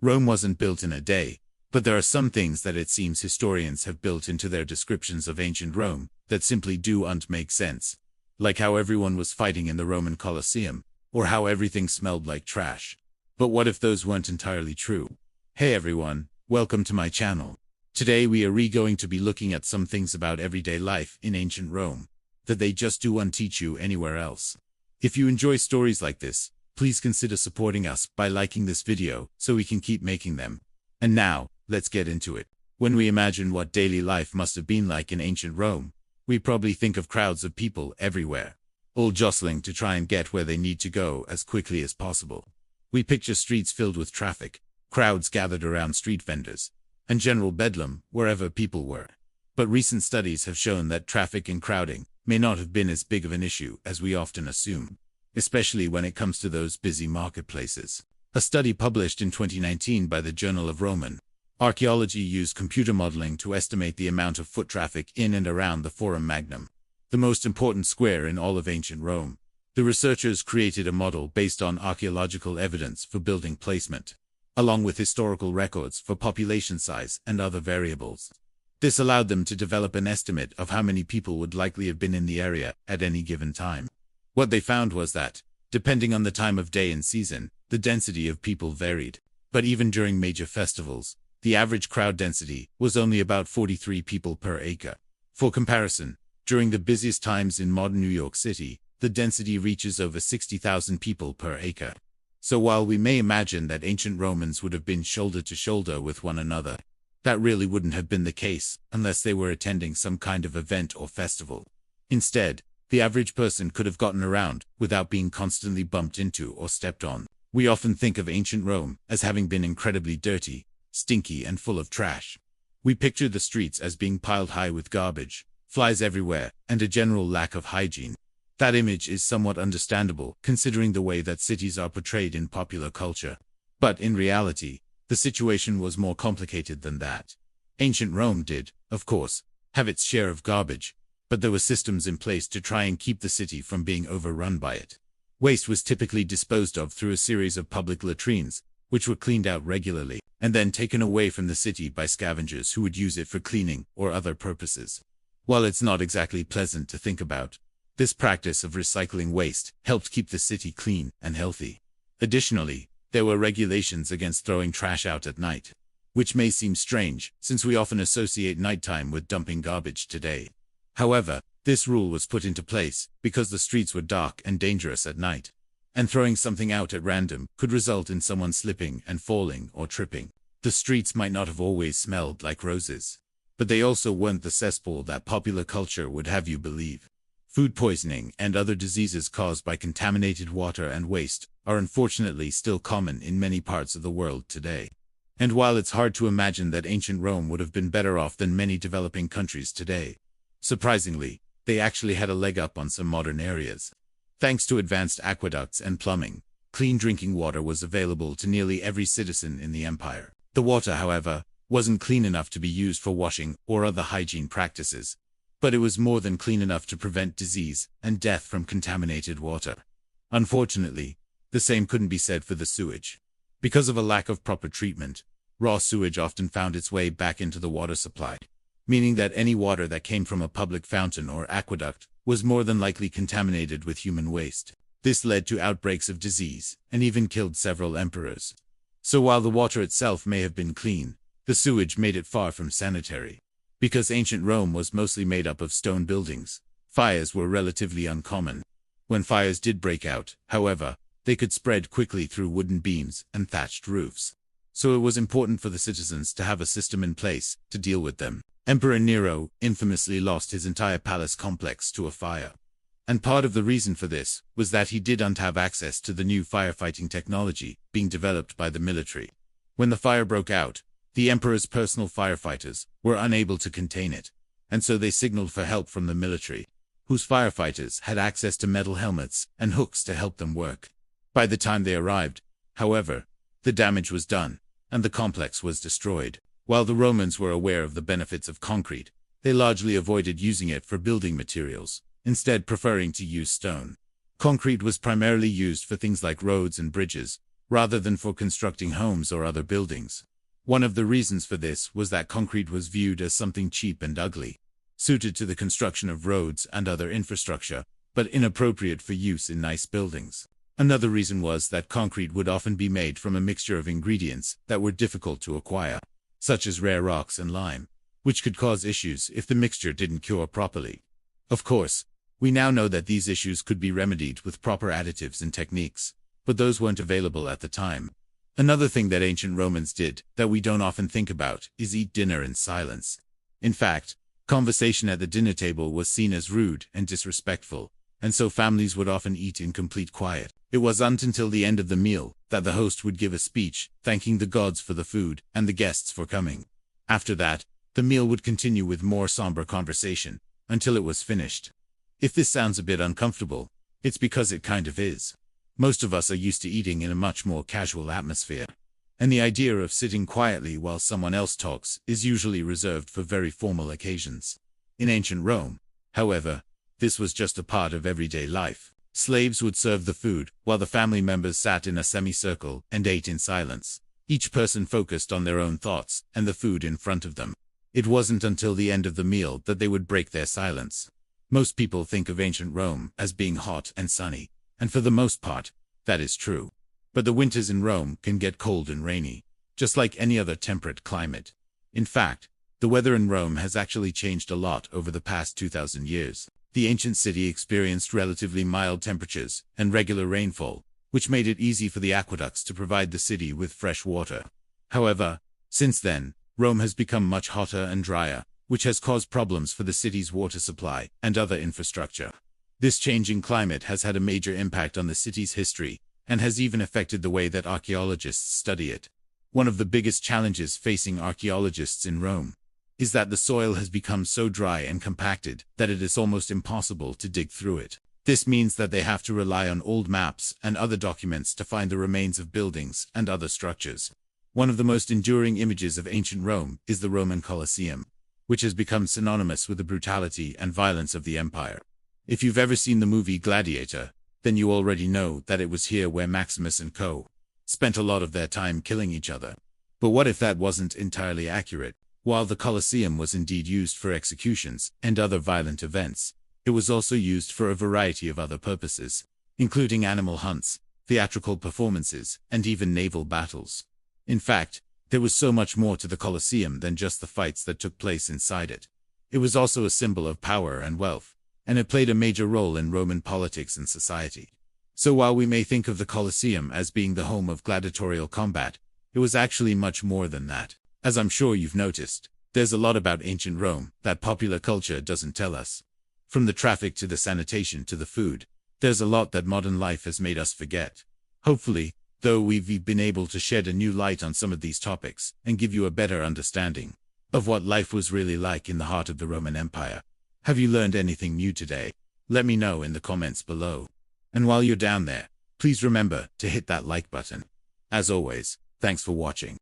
Rome wasn't built in a day, but there are some things that it seems historians have built into their descriptions of ancient Rome that simply don't make sense. Like how everyone was fighting in the Roman Colosseum, or how everything smelled like trash. But what if those weren't entirely true? Hey everyone, welcome to my channel. Today we are going to be looking at some things about everyday life in ancient Rome that they just don't teach you anywhere else. If you enjoy stories like this, please consider supporting us by liking this video so we can keep making them. And now, let's get into it. When we imagine what daily life must have been like in ancient Rome, we probably think of crowds of people everywhere, all jostling to try and get where they need to go as quickly as possible. We picture streets filled with traffic, crowds gathered around street vendors, and general bedlam wherever people were. But recent studies have shown that traffic and crowding may not have been as big of an issue as we often assume, especially when it comes to those busy marketplaces. A study published in 2019 by the Journal of Roman Archaeology used computer modeling to estimate the amount of foot traffic in and around the Forum Magnum, the most important square in all of ancient Rome. The researchers created a model based on archaeological evidence for building placement, along with historical records for population size and other variables. This allowed them to develop an estimate of how many people would likely have been in the area at any given time. What they found was that, depending on the time of day and season, the density of people varied. But even during major festivals, the average crowd density was only about 43 people per acre. For comparison, during the busiest times in modern New York City, the density reaches over 60,000 people per acre. So while we may imagine that ancient Romans would have been shoulder to shoulder with one another, that really wouldn't have been the case unless they were attending some kind of event or festival. Instead, the average person could have gotten around without being constantly bumped into or stepped on. We often think of ancient Rome as having been incredibly dirty, stinky, and full of trash. We picture the streets as being piled high with garbage, flies everywhere, and a general lack of hygiene. That image is somewhat understandable considering the way that cities are portrayed in popular culture. But in reality, the situation was more complicated than that. Ancient Rome did, of course, have its share of garbage, but there were systems in place to try and keep the city from being overrun by it. Waste was typically disposed of through a series of public latrines, which were cleaned out regularly, and then taken away from the city by scavengers who would use it for cleaning or other purposes. While it's not exactly pleasant to think about, this practice of recycling waste helped keep the city clean and healthy. Additionally, there were regulations against throwing trash out at night, which may seem strange since we often associate nighttime with dumping garbage today. However, this rule was put into place because the streets were dark and dangerous at night, and throwing something out at random could result in someone slipping and falling or tripping. The streets might not have always smelled like roses, but they also weren't the cesspool that popular culture would have you believe. Food poisoning and other diseases caused by contaminated water and waste are unfortunately still common in many parts of the world today. And while it's hard to imagine that ancient Rome would have been better off than many developing countries today, surprisingly, they actually had a leg up on some modern areas. Thanks to advanced aqueducts and plumbing, clean drinking water was available to nearly every citizen in the empire. The water, however, wasn't clean enough to be used for washing or other hygiene practices, but it was more than clean enough to prevent disease and death from contaminated water. Unfortunately, the same couldn't be said for the sewage. Because of a lack of proper treatment, raw sewage often found its way back into the water supply, meaning that any water that came from a public fountain or aqueduct was more than likely contaminated with human waste. This led to outbreaks of disease and even killed several emperors. So while the water itself may have been clean, the sewage made it far from sanitary. Because ancient Rome was mostly made up of stone buildings, fires were relatively uncommon. When fires did break out, however, they could spread quickly through wooden beams and thatched roofs. So it was important for the citizens to have a system in place to deal with them. Emperor Nero infamously lost his entire palace complex to a fire. And part of the reason for this was that he didn't have access to the new firefighting technology being developed by the military. When the fire broke out, the emperor's personal firefighters were unable to contain it, and so they signaled for help from the military, whose firefighters had access to metal helmets and hooks to help them work. By the time they arrived, however, the damage was done, and the complex was destroyed. While the Romans were aware of the benefits of concrete, they largely avoided using it for building materials, instead preferring to use stone. Concrete was primarily used for things like roads and bridges, rather than for constructing homes or other buildings. One of the reasons for this was that concrete was viewed as something cheap and ugly, suited to the construction of roads and other infrastructure, but inappropriate for use in nice buildings. Another reason was that concrete would often be made from a mixture of ingredients that were difficult to acquire, such as rare rocks and lime, which could cause issues if the mixture didn't cure properly. Of course, we now know that these issues could be remedied with proper additives and techniques, but those weren't available at the time. Another thing that ancient Romans did that we don't often think about is eat dinner in silence. In fact, conversation at the dinner table was seen as rude and disrespectful, and so families would often eat in complete quiet. It wasn't until the end of the meal that the host would give a speech thanking the gods for the food and the guests for coming. After that, the meal would continue with more somber conversation until it was finished. If this sounds a bit uncomfortable, it's because it kind of is. Most of us are used to eating in a much more casual atmosphere, and the idea of sitting quietly while someone else talks is usually reserved for very formal occasions. In ancient Rome, however, this was just a part of everyday life. Slaves would serve the food, while the family members sat in a semicircle and ate in silence. Each person focused on their own thoughts and the food in front of them. It wasn't until the end of the meal that they would break their silence. Most people think of ancient Rome as being hot and sunny, and for the most part, that is true. But the winters in Rome can get cold and rainy, just like any other temperate climate. In fact, the weather in Rome has actually changed a lot over the past 2,000 years. The ancient city experienced relatively mild temperatures and regular rainfall, which made it easy for the aqueducts to provide the city with fresh water. However, since then, Rome has become much hotter and drier, which has caused problems for the city's water supply and other infrastructure. This changing climate has had a major impact on the city's history and has even affected the way that archaeologists study it. One of the biggest challenges facing archaeologists in Rome is that the soil has become so dry and compacted that it is almost impossible to dig through it. This means that they have to rely on old maps and other documents to find the remains of buildings and other structures. One of the most enduring images of ancient Rome is the Roman Colosseum, which has become synonymous with the brutality and violence of the empire. If you've ever seen the movie Gladiator, then you already know that it was here where Maximus and co. spent a lot of their time killing each other. But what if that wasn't entirely accurate? While the Colosseum was indeed used for executions and other violent events, it was also used for a variety of other purposes, including animal hunts, theatrical performances, and even naval battles. In fact, there was so much more to the Colosseum than just the fights that took place inside it. It was also a symbol of power and wealth, and it played a major role in Roman politics and society. So while we may think of the Colosseum as being the home of gladiatorial combat, it was actually much more than that. As I'm sure you've noticed, there's a lot about ancient Rome that popular culture doesn't tell us. From the traffic to the sanitation to the food, there's a lot that modern life has made us forget. Hopefully, though, we've been able to shed a new light on some of these topics and give you a better understanding of what life was really like in the heart of the Roman Empire. Have you learned anything new today? Let me know in the comments below. And while you're down there, please remember to hit that like button. As always, thanks for watching.